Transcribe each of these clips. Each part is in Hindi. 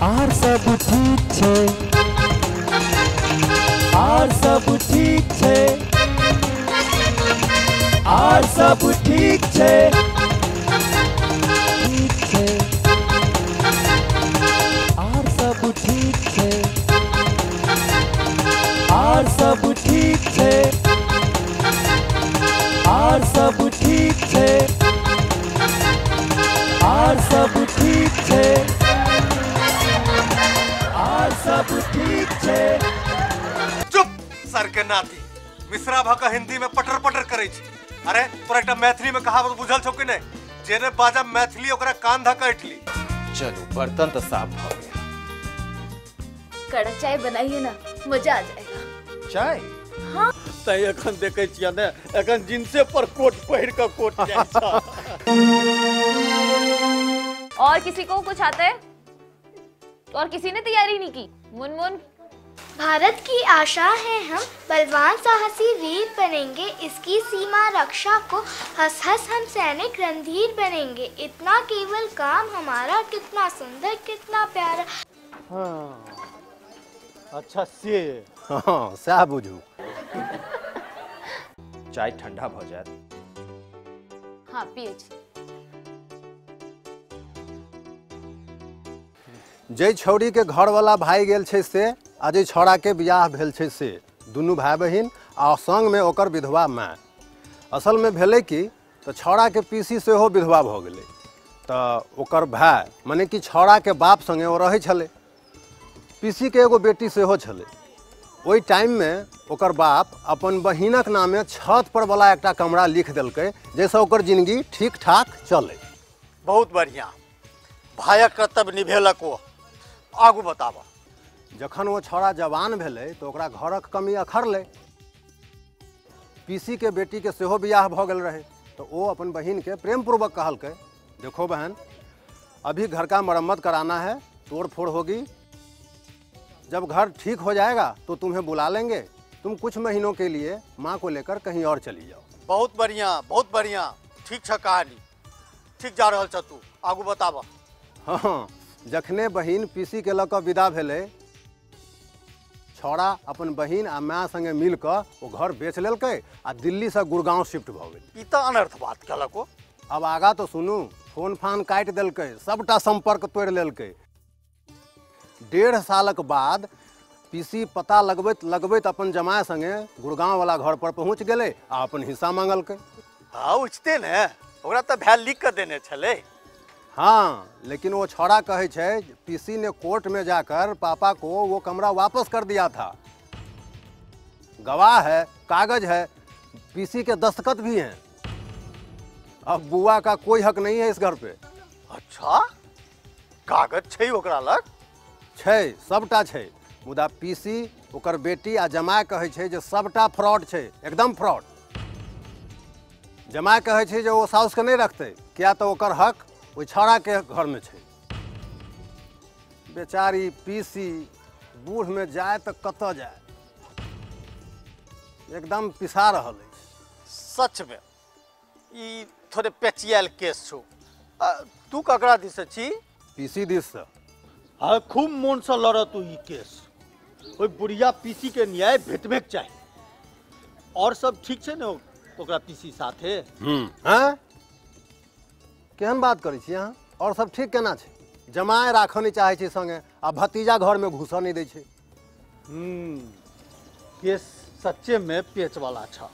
आर सब ठीक छे, आर सब ठीक छे, आर सब ठीक छे, ठीक छे, आर सब ठीक छे, आर सब ठीक छे, आर सब ठीक छे, आर सब ठीक छे, आर सब ठीक छे। चुप सर के नाती, मिश्रा भाका हिंदी में पटर पटर करे छी। अरे तोरा एकटा मैथिली में कहावत बुझल छौ कि नहीं? जेने बाजा मैथिली ओकरा कान धक ऐठली। चलो बर्तन तो साफ हो गया। कड़क चाय बनाइए ना, मजा आ जाएगा। चाय? हाँ। तै एखन देखे छिया ने, एखन जिनसे पर कोट पहिर के कोट जाय छ। और किसी को कुछ आता है? और किसी ने तैयारी नहीं की? मुनमुन। भारत की आशा है हम, बलवान साहसी वीर बनेंगे, इसकी सीमा रक्षा को हंस हंस हम सैनिक रणधीर बनेंगे, इतना केवल काम हमारा, कितना सुंदर कितना प्यारा। हाँ, अच्छा से हाँ सह बुझू। चाय ठंडा भ जाए। हाँ पिए छी। जै छौरी के घर वाला भाई गेल छै से आ जै छौड़ा के बियाह भेल छै से, दुनू भाई बहिन आ संग में ओकर विधवा माँ। असल में भेलै कि तो छौड़ा के पीसी सेहो विधवा भ गेलै, तो ओकर भाई माने कि छौड़ा के बाप संगे ओ रहै छलै। पीसी के एगो बेटी सेहो छलै। ओहि टाइम में ओकर बाप अपन बहिनक नामे छत पर वाला एकटा कमरा लिख देलकै, जैसे ओकर जिंदगी ठीक ठाक चले। बहुत बढ़िया, भाइक कर्तव्य निभेलक ओ। आगू बताबा। जखन वो छौड़ा जवान भेलै तो ओकरा घरक कमी अखड़लै। पीसी के बेटी के सेहो बियाह भ गेल रहे, तो वो अपन बहिन के प्रेम पूर्वक कहलकै, देखो बहन अभी घर का मरम्मत कराना है, तोड़ फोड़ होगी, जब घर ठीक हो जाएगा तो तुम्हें बुला लेंगे, तुम कुछ महीनों के लिए माँ को लेकर कहीं और चली जाओ। बहुत बढ़िया, बहुत बढ़िया, ठीक छ कहानी, ठीक जा रहल छ तू। आगू बताबा। हाँ, जखने बहिन पीसी के लक विदा भेलै, छौड़ा अपन बहिन आ माँ संगे मिल कर वो घर बेच लेलकै आ दिल्ली से गुड़गांव शिफ्ट भ गेल। ई त अनर्थ बात केलक ओ। अब आगा तो सुनू, फोन फान काटि देलकै, सबटा संपर्क तोड़ि लेलकै। 1.5 सालक बाद पीसी पता लगबैत लगबैत अपन जमाय संगे गुड़गांव वाला घर पर पहुंच गेलै आ अपन हिस्सा मांगलकै। हाँ उचिते ने, ओकरा त भाय लिख के देने छलै। हाँ, लेकिन वो छौड़ा कहे छै पीसी ने कोर्ट में जाकर पापा को वो कमरा वापस कर दिया था। गवाह है, कागज है, पीसी के दस्तखत भी हैं। अब बुआ का कोई हक नहीं है इस घर पे। अच्छा, कागज छै ओकरा लग? छै, सबटा छै, मुदा पीसी ओकर बेटी आ जमाय कहे छै जे सबटा फ्रॉड छै, एकदम फ्रॉड। जमाय कहे छै जे वो साउस के नहीं रखते, किया तो ओकर हक वो छौड़ा के घर में छै। बेचारी पीसी बूढ़ में जाए तो कत जाए, एकदम पिसा रहल है। सच में ई थोड़े पेचियल केस छौ। तू ककरा दिस से छी? पीसी दिस से। हाँ, खूब मन से लड़ तू ई केस। ओई बुढ़िया पीसी के न्याय भेटबे के चाही। और सब ठीक छै ने ओकरा पीसी साथे? हाँ, केहन बात करै छी अहाँ? और सब ठीक केना छै? जमाए राखऽ नहीं चाहे छै संगे, आ भतीजा घर में घुसऽ नहीं दै छै। केस सच्चे में पेच वाला छ।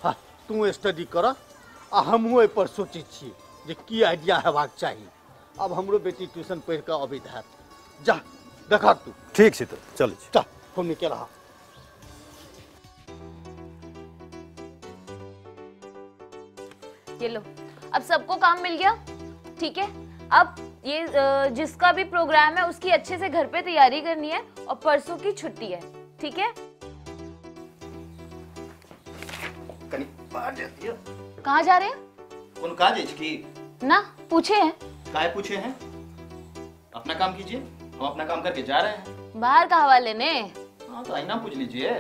हाँ, तू स्टडी कर आ हमहूँ एहि पर सोचै छी जे की आइडिया हेबाक चाही। अब हमरो बेटी ट्यूशन पढ़ि कऽ अबैत हैत। जा देखा तू। ठीक छै, तो चल चल खूब नीके रहा। ये लो, अब सबको काम मिल गया, ठीक है। अब ये जिसका भी प्रोग्राम है उसकी अच्छे से घर पे तैयारी करनी है, और परसों की छुट्टी है, ठीक है। कहाँ जा रहे हैं? कौन काज की ना पूछे हैं। काहे पूछे हैं? अपना काम कीजिए, हम अपना काम करके जा रहे हैं। बाहर का हवा लेने। हाँ तो आईना पूछ लीजिए।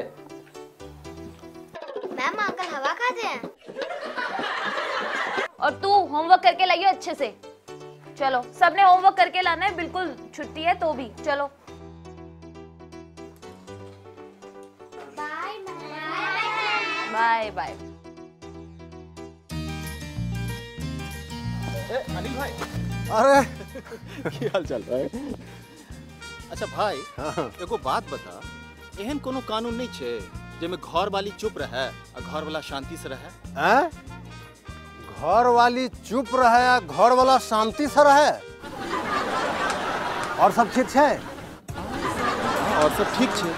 मैम अंकल हवा खाते हैं। और तू होमवर्क करके लाइयो अच्छे से। चलो सबने होमवर्क करके लाना है, बिल्कुल छुट्टी है तो भी। चलो बाय बाय बाय। अनिल भाई, अरे की हाल चल रहा है? अच्छा भाई, एगो बात बता, एहन कोनो कानून नहीं छे जेमे घर वाली चुप रहे और घर वाला शांति से रहे? हैं? घर वाली चुप रहे या घर वाला शांति से रहे? और सब ठीक है? और सब ठीक छे।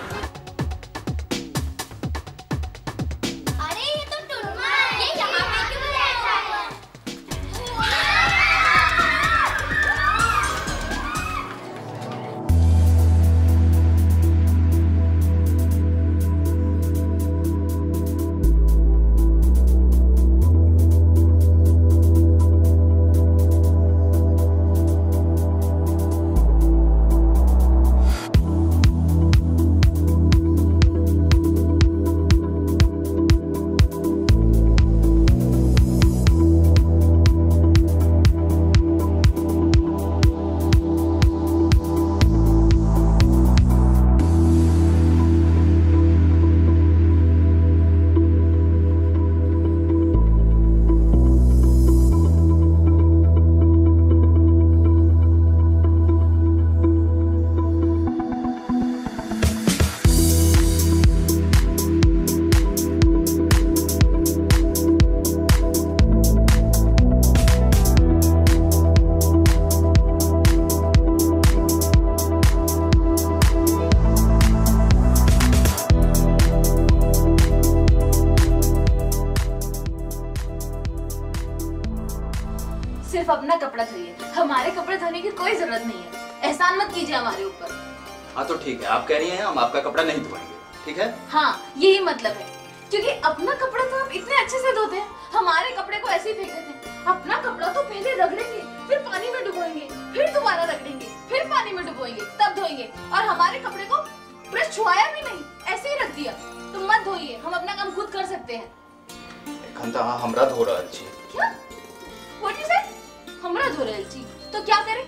अरे ये तो टुन्ना है, ये यहाँ पे क्यों रहता है? सिर्फ अपना कपड़ा धोइए, हमारे कपड़े धोने की कोई जरूरत नहीं है। एहसान मत कीजिए हमारे ऊपर। हाँ तो ठीक है, आप कह रही हैं हम आपका कपड़ा नहीं धोएंगे, ठीक है? हाँ यही मतलब है, क्योंकि अपना कपड़ा तो आप इतने अच्छे से धोते हैं, हमारे कपड़े को ऐसे ही फेंक देते हैं। अपना कपड़ा तो पहले रगड़ेंगे, फिर पानी में डुबोएंगे, फिर दोबारा रगड़ेंगे, फिर पानी में डुबोएंगे, तब धोएंगे। और हमारे कपड़े को ब्रश छुआया भी नहीं, ऐसे ही रख दिया। तुम मत धोइए, हम अपना काम खुद कर सकते हैं। एक घंटा हाँ हमरा धो रहा छी। क्या? What you said? हमरा धो रहे छी, तो क्या करें?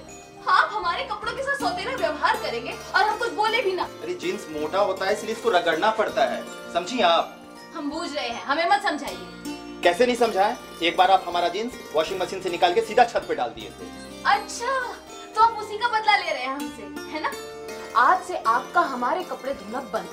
आप हमारे कपड़ों के साथ सौतेला व्यवहार करेंगे और हम कुछ बोले भी ना। अरे जीन्स मोटा होता है इसलिए इसको रगड़ना पड़ता है, समझी आप? हम बूझ रहे हैं, हमें मत समझाइए। कैसे नहीं समझाए? एक बार आप हमारा जीन्स वॉशिंग मशीन से निकाल के सीधा छत पे डाल दिए थे। अच्छा, तो आप उसी का बदला ले रहे हैं हमसे, है ना? आज से आपका हमारे कपड़े धोना बंद,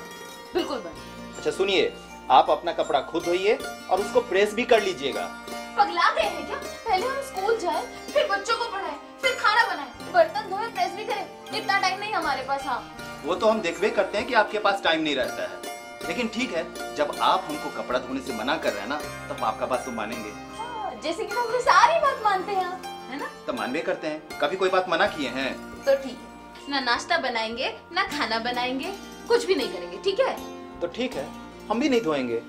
बिल्कुल बंद। अच्छा सुनिए, आप अपना कपड़ा खुद धोइए और उसको प्रेस भी कर लीजिएगा। पगला गए हैं क्या? पहले हम स्कूल जाएं, फिर बच्चों को पढ़ाएं, फिर खाना बनाएं, बर्तन धोए, प्रेस भी करें। इतना टाइम नहीं हमारे पास। हाँ वो तो हम देखबे करते हैं कि आपके पास टाइम नहीं रहता है, लेकिन ठीक है, जब आप हमको कपड़ा धोने से मना कर रहे हैं ना, तब आपका बात तो मानेंगे। जैसे कि हमने सारी बात मानते हैं आप, है ना? तो मानबे करते हैं, कभी कोई बात मना किए हैं? तो ठीक है, ना नाश्ता बनाएंगे, ना खाना बनाएंगे, कुछ भी नहीं करेंगे, ठीक है? तो ठीक है, हम भी नहीं धोएंगे।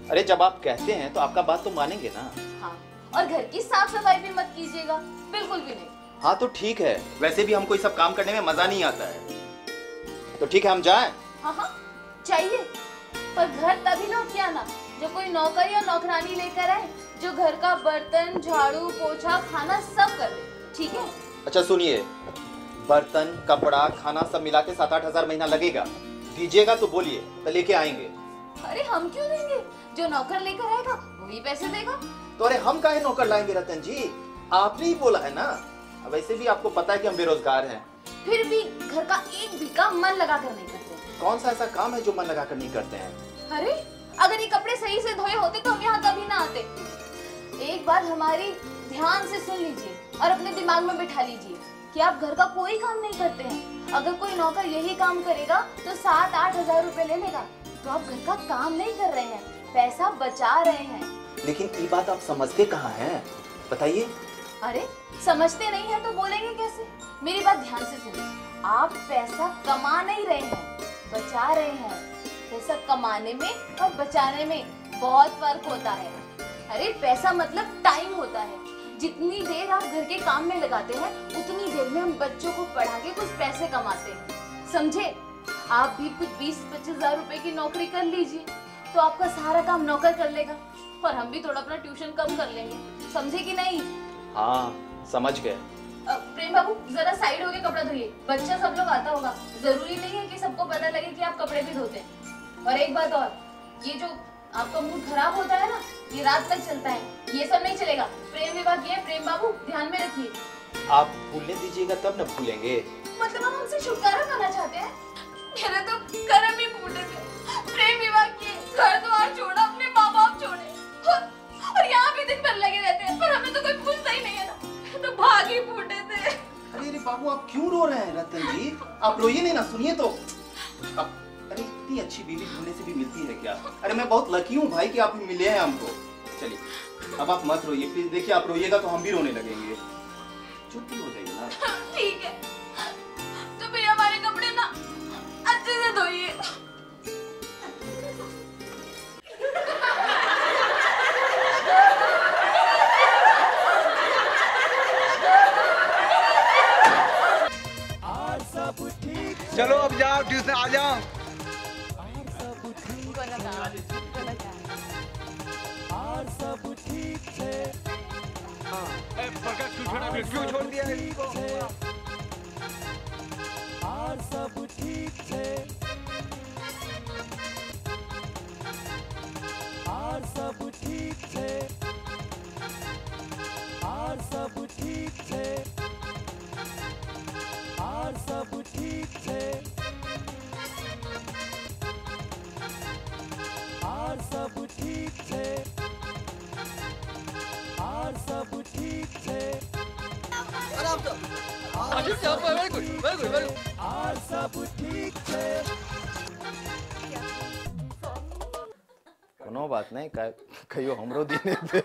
अरे जब आप कहते हैं तो आपका बात तो मानेंगे ना? हाँ, और घर की साफ सफाई भी मत कीजिएगा, बिल्कुल भी नहीं। हाँ तो ठीक है, वैसे भी हमको ये सब काम करने में मजा नहीं आता है। तो ठीक है, हम जाएं? हाँ हाँ चाहिए, पर घर तभी लौट के आना जब कोई नौकर या नौकरानी लेकर आए, जो घर का बर्तन, झाड़ू, पोछा, खाना सब कर दे, ठीक है? अच्छा सुनिए, बर्तन, कपड़ा, खाना सब मिला के 7-8 हजार महीना लगेगा। दीजिएगा तो बोलिए, तो लेके आएंगे। अरे हम क्यों देंगे? जो नौकर लेकर आएगा वही पैसे देगा। तो अरे हम काहे नौकर लाएंगे रतन जी? आपने ही बोला है ना। वैसे भी आपको पता है कि हम बेरोजगार हैं। फिर भी घर का एक भी काम मन लगा कर नहीं करते। कौन सा ऐसा काम है जो मन लगा कर नहीं करते हैं? अरे अगर ये कपड़े सही से धोए होते तो हम यहाँ कभी ना आते। एक बार हमारी ध्यान से सुन लीजिए और अपने दिमाग में बिठा लीजिए कि आप घर का कोई काम नहीं करते हैं। अगर कोई नौकर यही काम करेगा तो 7-8 हजार रुपए ले लेगा, तो आप घर का काम नहीं कर रहे हैं, पैसा बचा रहे हैं। लेकिन ये बात आप समझते कहाँ हैं? बताइए। अरे समझते नहीं है तो बोलेंगे कैसे? मेरी बात ध्यान से सुनिए, आप पैसा कमा नहीं रहे हैं, बचा रहे हैं। पैसा कमाने में और बचाने में बहुत फर्क होता है। अरे पैसा मतलब टाइम होता है। जितनी देर आप घर के काम में लगाते हैं, उतनी देर में हम बच्चों को पढ़ा के कुछ पैसे कमाते हैं, समझे? आप भी कुछ 20-25 हजार रुपए की नौकरी कर लीजिए, तो आपका सारा काम नौकर कर लेगा और हम भी थोड़ा अपना ट्यूशन कम कर लेंगे, समझे कि नहीं? हाँ समझ गए, प्रेम बाबू जरा साइड होके कपड़ा धोइए, बच्चा सब लोग आता होगा, जरूरी नहीं है कि सबको पता लगे कि आप कपड़े भी धोते हैं। और एक बात और, ये जो आपका मूड खराब होता है ना, ये रात तक चलता है, ये सब नहीं चलेगा। प्रेम विवाह किए प्रेम बाबू, ध्यान में रखिए। आप भूलने दीजिएगा तब न भूलेंगे। मतलब आप हमसे छुटकारा पाना चाहते हैं? मेरे तो कर्म ही फूटे थे, प्रेम विवाह किए, घर द्वार छोड़ा, अपने माँ बाप छोड़े और यहाँ भी दिन भर लगे रहते हैं, पर हमें तो कोई पूछता ही नहीं है ना, तो भाग ही फूटे थे। अरे बाबू आप क्यों रो रहे हैं रतन जी? आप रोइए नहीं ना, सुनिए तो। अरे इतनी अच्छी बीवी ढूंढने से भी मिलती है क्या? अरे मैं बहुत लकी हूँ भाई कि आप मिले हैं हमको। चलिए अब आप मत रोइए प्लीज, देखिए आप रोइएगा तो हम भी रोने लगेंगे। चुप ही हो जाइए ना। ठीक है, तो फिर हमारे कपड़े ना अच्छे से धोइए। चलो अब जाओ, ट्यूशन आ जाओ। क्यों छोड़ दिया इसको? कोनो बात नहीं, कहियो हमरो दिने पे।